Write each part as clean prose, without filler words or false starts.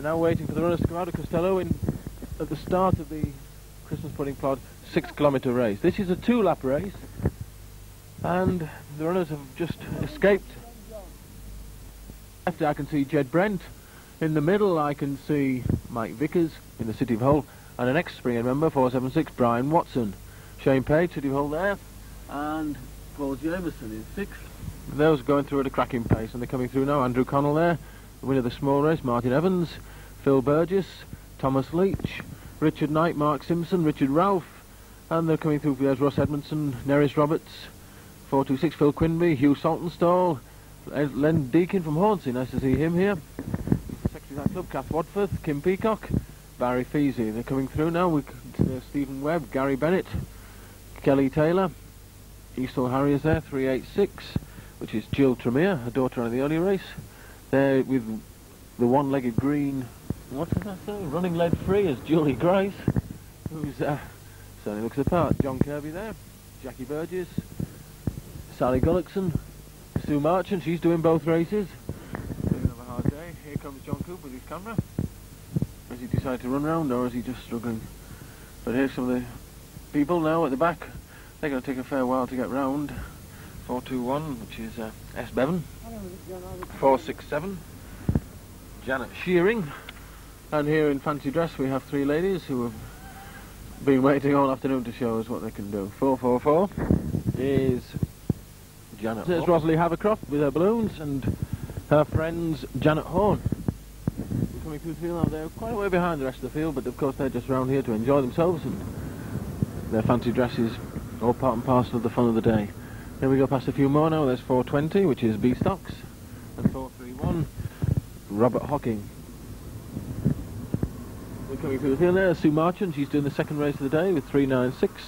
now waiting for the runners to come out of Costello at the start of the Christmas Pudding Plod 6-kilometre race. This is a 2-lap race, and the runners have just escaped. After I can see Jed Brent. In the middle I can see Mike Vickers in the City of Hull, and an ex-Springhead member, 476, Brian Watson. Shane Page, City of Hull there, and Paul Jameson in 6th. Those going through at a cracking pace, and they're coming through now. Andrew Connell there, the winner of the small race, Martin Evans, Phil Burgess, Thomas Leach, Richard Knight, Mark Simpson, Richard Ralph, and they're coming through. There's Ross Edmondson, Neris Roberts, 426, Phil Quinby, Hugh Saltonstall, Len Deakin from Hornsey, nice to see him here. Secretary of that club, Kath Wadforth, Kim Peacock, Barry Feasy. They're coming through now. Stephen Webb, Gary Bennett, Kelly Taylor, H.S.H Harriers there, 386, which is Jill Tremere, her daughter on the early race. There with the one-legged green, what does that say? Running lead free is Julie Grace, who's certainly looks the part. John Kirby there, Jackie Burgess, Sally Gullickson, Sue Marchant, she's doing both races. Going to have a hard day. Here comes John Coop with his camera. Has he decided to run round, or is he just struggling? But here's some of the people now at the back. They're going to take a fair while to get round. 421, which is S. Bevan. 467, Janet Shearing. And here in fancy dress we have 3 ladies who have been waiting all afternoon to show us what they can do. 444 is Janet. There's Rosalie Havercroft with her balloons, and her friends Janet Horn. They're coming through the field now. They're quite a way behind the rest of the field, but of course they're just round here to enjoy themselves, and their fancy dresses all part and parcel of the fun of the day. Here we go past a few more now. There's 420, which is B Stocks, and 431, Robert Hocking. We're coming through the field there. Sue Marchant, she's doing the second race of the day with 396,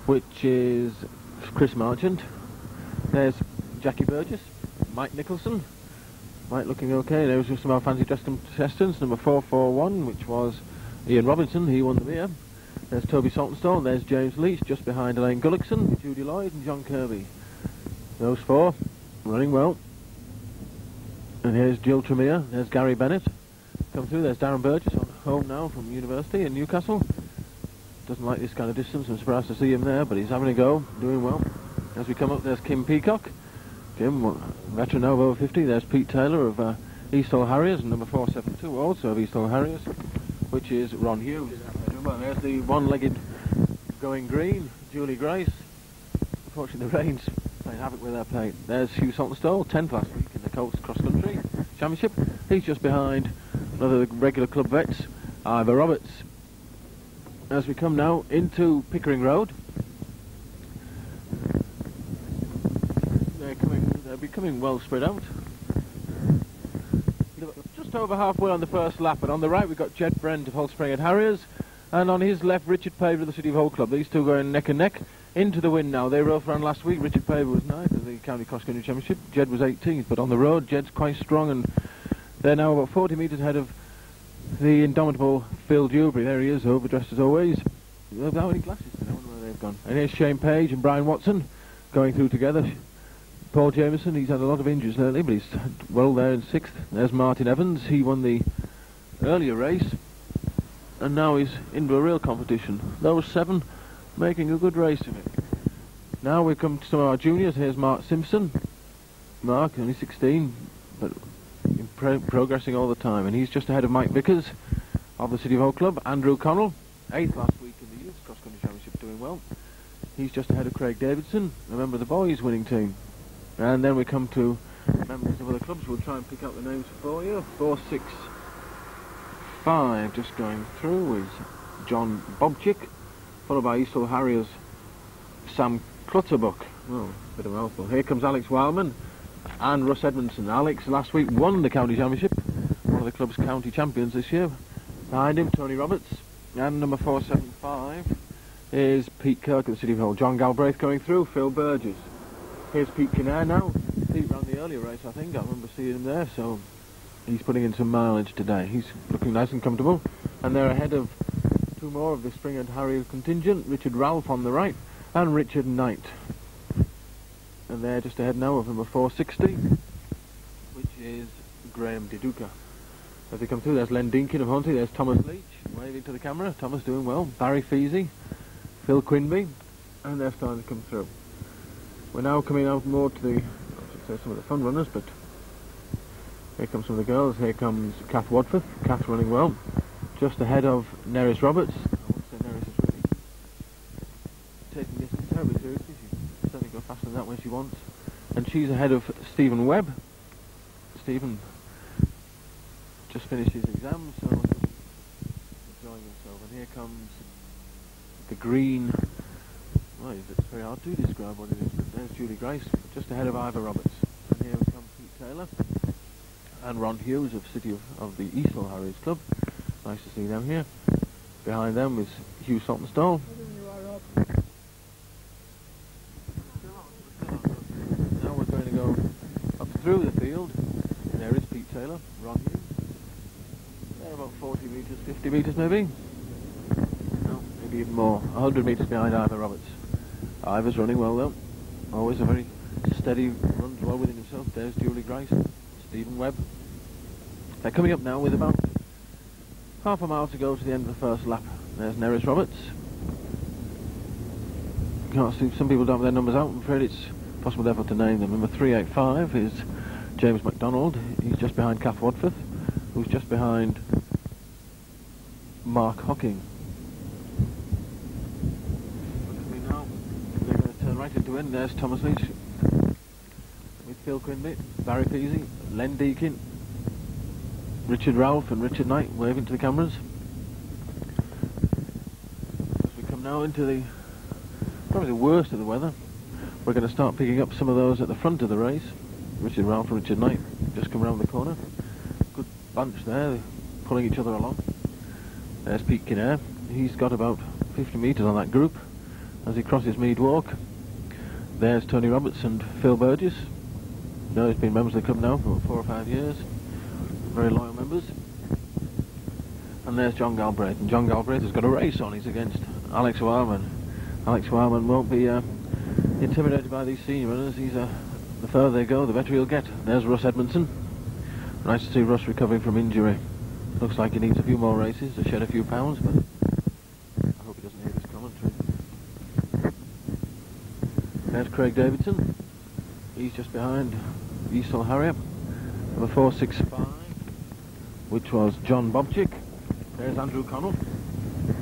which is Chris Marchant. There's Jackie Burgess, Mike Nicholson. Mike looking okay. There was just some of our fancy dress contestants. Number 441, which was Ian Robinson, he won the beer. There's Toby Saltonstall, there's James Leach, just behind Elaine Gullickson, Judy Lloyd and John Kirby. Those 4 running well. And here's Jill Tremere, there's Gary Bennett. Come through, there's Darren Burgess on home now from university in Newcastle. Doesn't like this kind of distance, I'm surprised to see him there, but he's having a go, doing well. As we come up, there's Kim Peacock. Kim, veteran now of over 50. There's Pete Taylor of H.S.H Harriers, and number 472 also of H.S.H Harriers, which is Ron Hughes. Well, there's the one-legged going green, Julie Grace. Unfortunately, the rain's playing havoc with her plate. There's Hugh Saltonstall, 10th last week in the Colts Cross Country Championship. He's just behind another regular club vets, Ivor Roberts. As we come now into Pickering Road, they're becoming well spread out. Just over halfway on the first lap, and on the right we've got Jed Brent of Hull Springhead Harriers, and on his left Richard Paver of the City of Hull Club. These two going neck and neck into the win now. They both ran last week. Richard Paver was 9th in the County Cross Country Championship. Jed was 18th, but on the road Jed's quite strong, and they're now about 40 metres ahead of the indomitable Phil Dewberry. There he is, overdressed as always. Without any glasses, I wonder where they've gone. And here's Shane Page and Brian Watson going through together. Paul Jameson, he's had a lot of injuries lately, but he's well there in 6th. There's Martin Evans, he won the earlier race, and now he's into a real competition. Those 7 making a good race of it. Now we come to some of our juniors. Here's Mark Simpson. Mark, only 16, but progressing all the time, and he's just ahead of Mike Vickers of the City of Hull Club. Andrew Connell, 8th last week in the Youth Cross Country Championship, doing well. He's just ahead of Craig Davidson, a member of the boys winning team. And then we come to members of other clubs. We'll try and pick out the names for you. 465 just going through is John Bobchick, followed by H.S.H Harriers Sam Clutterbuck. Oh, bit of a mouthful. Here comes Alex Wildman and Russ Edmondson. Alex last week won the county championship, one of the club's county champions this year. Behind him Tony Roberts, and number 475 is Pete Kirk at the City of Hull. John Galbraith going through, Phil Burgess. Here's Pete Kinnair now. Pete ran the earlier race, I think. I remember seeing him there, so he's putting in some mileage today. He's looking nice and comfortable. And they're ahead of 2 more of the Springhead Harrier contingent, Richard Ralph on the right, and Richard Knight. And they're just ahead now of number 460, which is Graham Diduca. As they come through, there's Len Dinkin of Huntley, there's Thomas Leach, waving to the camera. Thomas doing well. Barry Feasy, Phil Quinby, and they're starting to come through. We're now coming out more to the, I should say some of the fun runners, but here comes some of the girls. Here comes Kath Wadforth. Kath running well. Just ahead of Neris Roberts. I won't say Neris is really taking this terribly seriously. She's certainly go faster than that when she wants. And she's ahead of Stephen Webb. Stephen just finished his exams, so enjoying himself. And here comes the green. Well, it's very hard to describe what it is, but there's Julie Grace, just ahead of Ivor Roberts. And here comes Pete Taylor and Ron Hughes of of the Eastall Harriers Club. Nice to see them here. Behind them is Hugh Saltonstall. Now we're going to go up through the field. There is Pete Taylor, Ron Hughes. They're about 40 metres, 50 metres maybe. No, maybe even more. 100 metres behind Ivor Roberts. Ivor's running well though. Always a very steady, runs well within himself. There's Julie Grace, Stephen Webb. They're coming up now with about half a mile to go to the end of the first lap. There's Neris Roberts. Can't see, some people don't have their numbers out. I'm afraid it's possible therefore to name them. Number 385 is James MacDonald. He's just behind Kath Wadforth, who's just behind Mark Hocking. They're going to turn right into it. There's Thomas Leach with Phil Quinby, Barry Peasy, Len Deakin, Richard Ralph and Richard Knight waving to the cameras. As we come now into probably the worst of the weather, we're going to start picking up some of those at the front of the race. Richard Ralph and Richard Knight just come around the corner. Good bunch there, they're pulling each other along. There's Pete Kinnair. He's got about 50 metres on that group as he crosses Mead Walk. There's Tony Roberts and Phil Burgess. You know, he's been members of the club now for 4 or 5 years. Very loyal members. And there's John Galbraith, and John Galbraith has got a race on. He's against Alex Wildman. Alex Wildman won't be intimidated by these senior runners. The further they go, the better he'll get. There's Russ Edmondson. Nice to see Russ recovering from injury. Looks like he needs a few more races to shed a few pounds, but I hope he doesn't hear this commentary. There's Craig Davidson. He's just behind Eastall Harrier. Number 465, which was John Bobchick. There's Andrew Connell.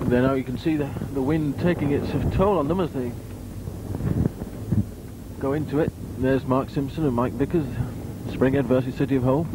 And there now you can see the wind taking its toll on them as they go into it. There's Mark Simpson and Mike Vickers, Springhead versus City of Hull.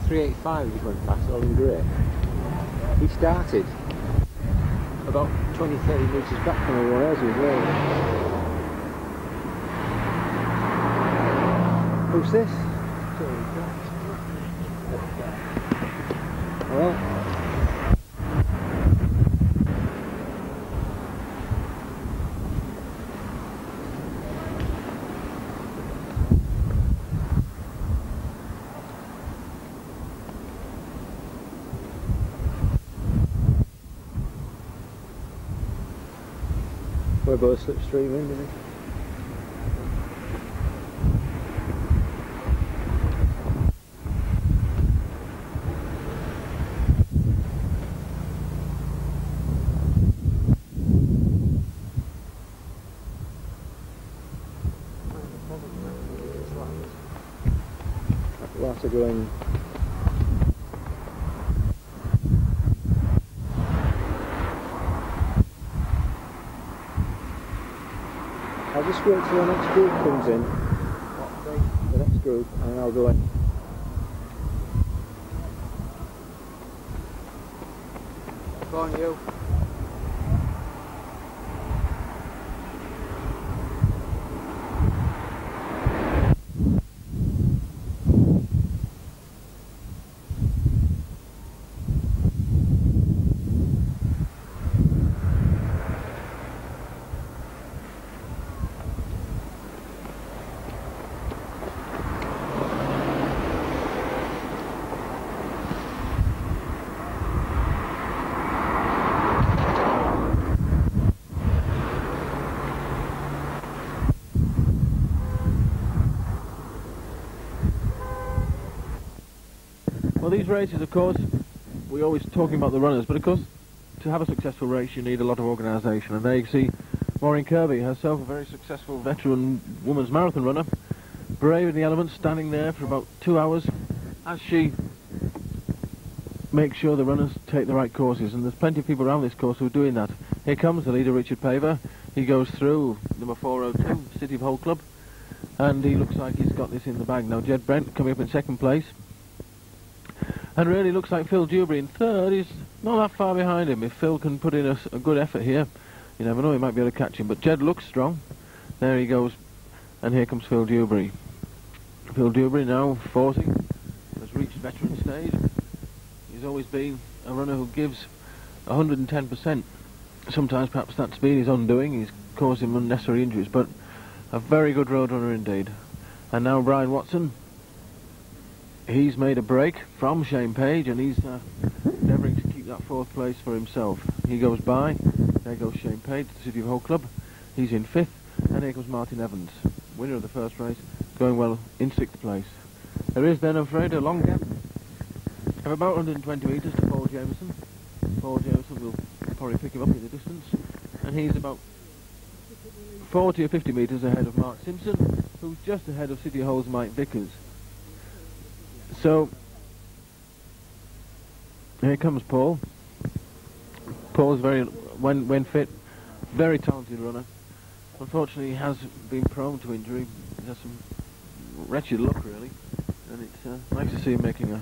385 just went past, all in grey. He started about 20-30 metres back from everyone else as well. Who's this? Well, we're both slipstream in, didn't we? Lots of going. I'll just wait till the next group comes in. The next group, and then I'll go in. Go on, you. Well, these races, of course, we're always talking about the runners, but of course, to have a successful race, you need a lot of organisation. And there you see Maureen Kirby, herself a very successful veteran women's marathon runner, brave in the elements, standing there for about 2 hours as she makes sure the runners take the right courses. And there's plenty of people around this course who are doing that. Here comes the leader, Richard Paver. He goes through number 402, City of Hull Club, and he looks like he's got this in the bag. Now, Jed Brent coming up in second place. And really looks like Phil Dewberry in third. He's not that far behind him. If Phil can put in a good effort here, you never know, he might be able to catch him. But Jed looks strong. There he goes. And here comes Phil Dewberry. Phil Dewberry, now 40, has reached veteran stage. He's always been a runner who gives 110%. Sometimes perhaps that's been his undoing. He's caused him unnecessary injuries, but a very good road runner indeed. And now Brian Watson. He's made a break from Shane Page, and he's endeavouring to keep that fourth place for himself. He goes by. There goes Shane Page to the City of Hull Club. He's in fifth, and here comes Martin Evans, winner of the first race, going well in sixth place. There is then, I'm afraid, a long gap of about 120 metres to Paul Jameson. Paul Jameson will probably pick him up in the distance, and he's about 40 or 50 metres ahead of Mark Simpson, who's just ahead of City of Hull's Mike Vickers. So, here comes Paul. Paul's when fit, very talented runner. Unfortunately, he has been prone to injury. He has some wretched luck, really. And it's nice to see him making a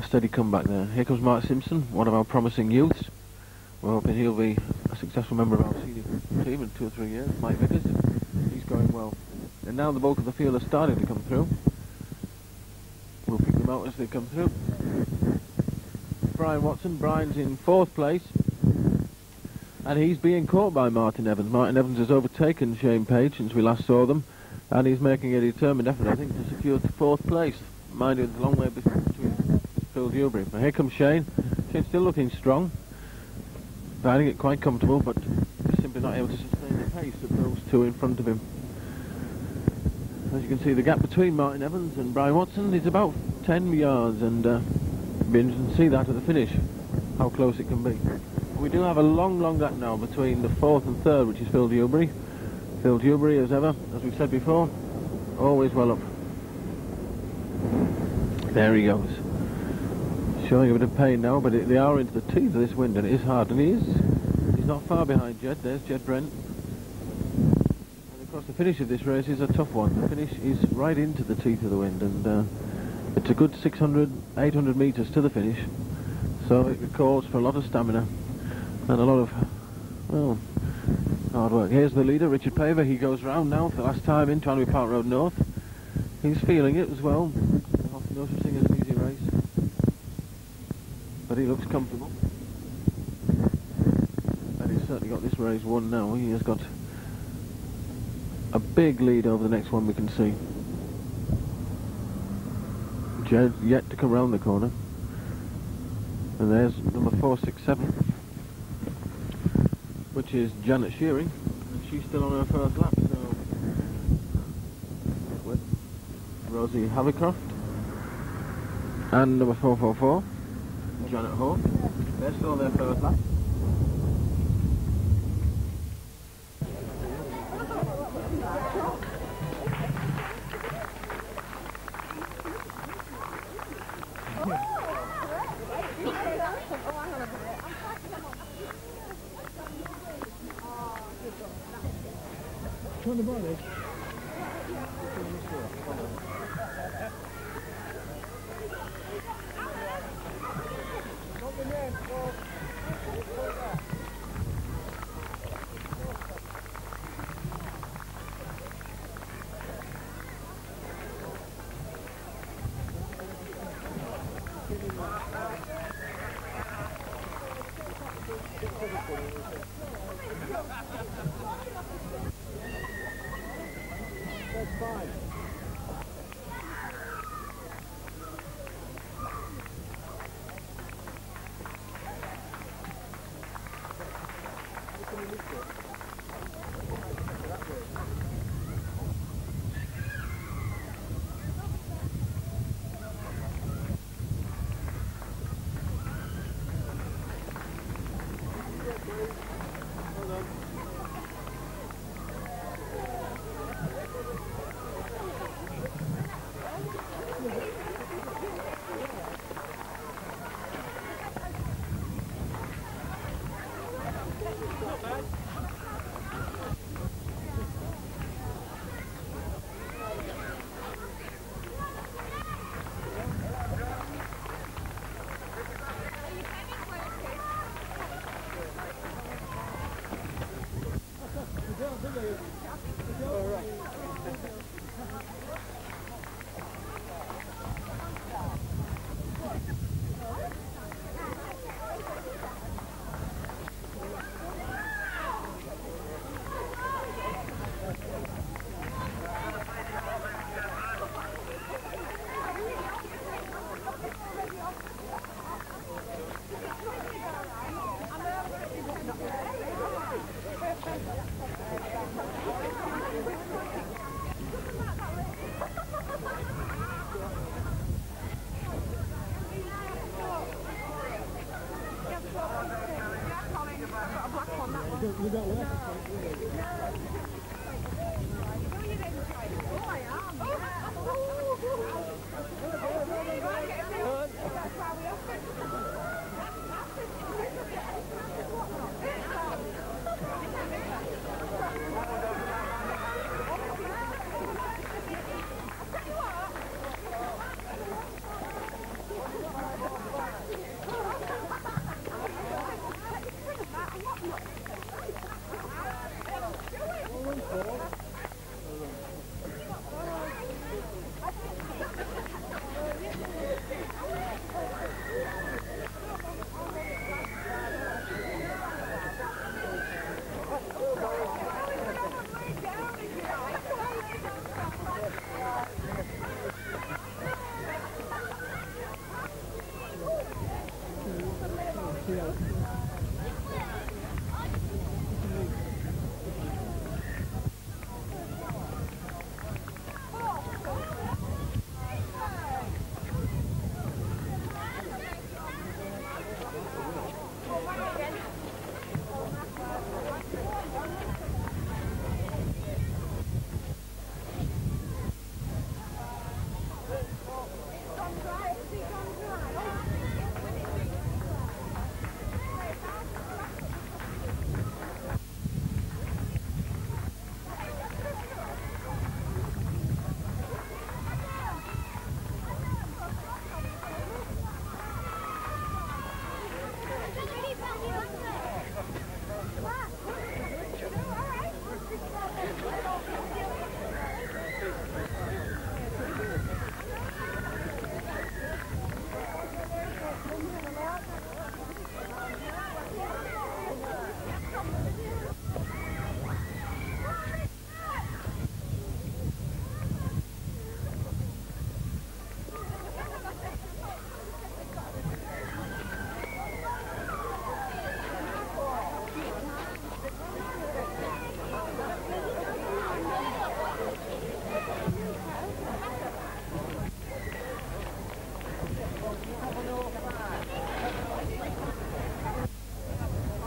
steady comeback there. Here comes Mark Simpson, one of our promising youths. We're hoping he'll be a successful member of our senior team in 2 or 3 years. Mike Vickers, he's going well. And now the bulk of the field are starting to come through. We'll pick them out as they come through. Brian Watson. Brian's in fourth place, and he's being caught by Martin Evans. Martin Evans has overtaken Shane Page since we last saw them, and he's making a determined effort, I think, to secure fourth place. Mind you, it's a long way between Phil Dewberry. Now here comes Shane. Shane's still looking strong, finding it quite comfortable, but just simply not able to sustain the pace of those two in front of him. As you can see, the gap between Martin Evans and Brian Watson is about 10 yards, and it'll be interesting to see that at the finish, how close it can be. We do have a long gap now between the fourth and third, which is Phil Dewberry. Phil Dewberry, as ever, as we've said before, always well up. There he goes. Showing a bit of pain now, but they are into the teeth of this wind, and it is hard, and he's not far behind Jed. There's Jed Brent. Of course, the finish of this race is a tough one. The finish is right into the teeth of the wind, and It's a good 600, 800 metres to the finish, so it calls for a lot of stamina and a lot of, well, hard work. Here's the leader, Richard Paver. He goes round now for the last time in, trying to be Park Road North. He's feeling it as well. No such thing as an easy race, but he looks comfortable. And he's certainly got this race won now. He has got a big lead over the next one we can see. Jed's yet to come round the corner. And there's number 467, which is Janet Shearing. She's still on her first lap, so with Rosie Havercroft and number 444, Janet Hall. They're still on their first lap. On the body. That's fine. You got left.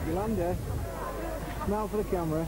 Yolanda, smile for the camera.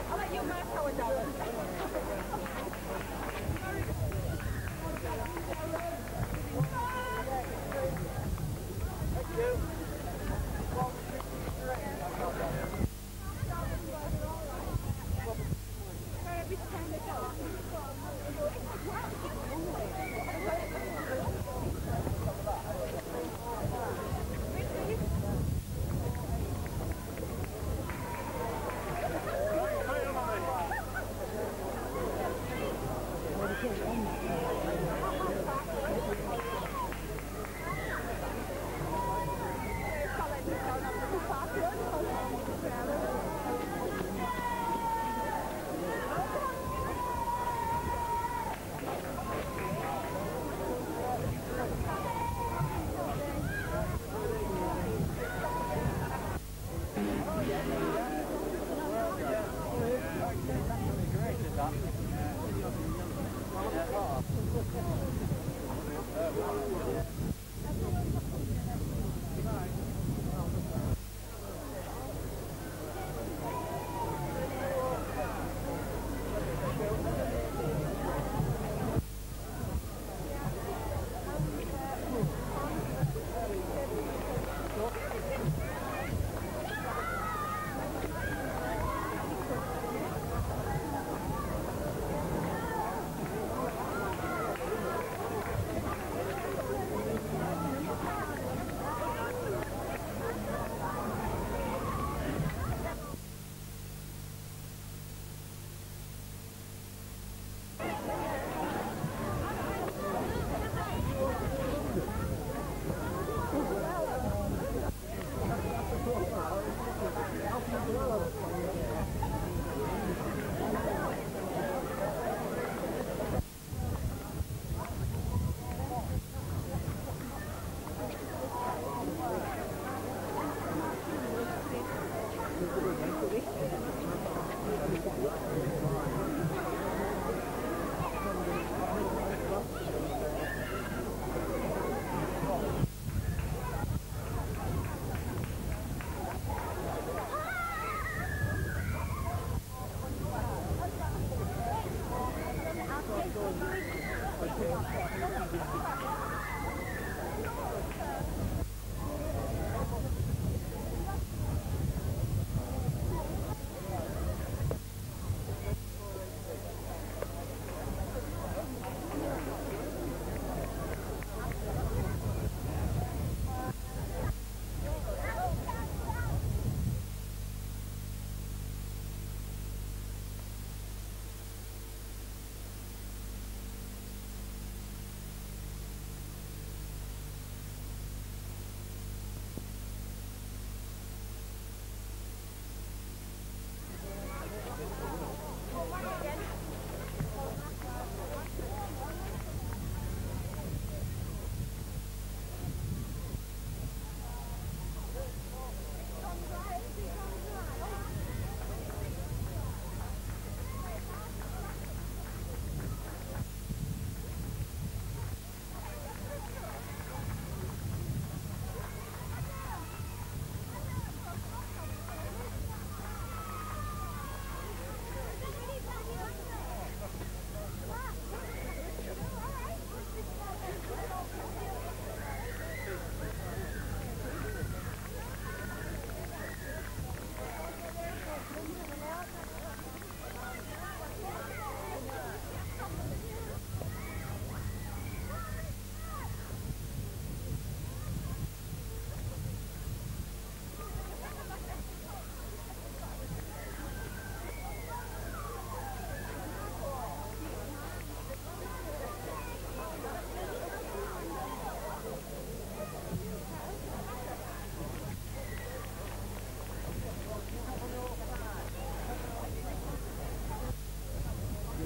I'll let you mark how it does.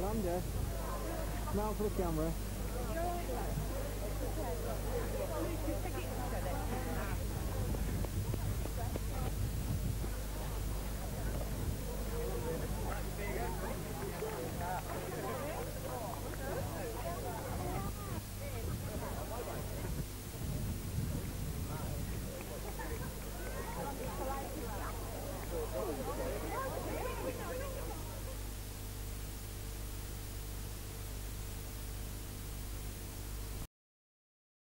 Yolanda, smile for the camera.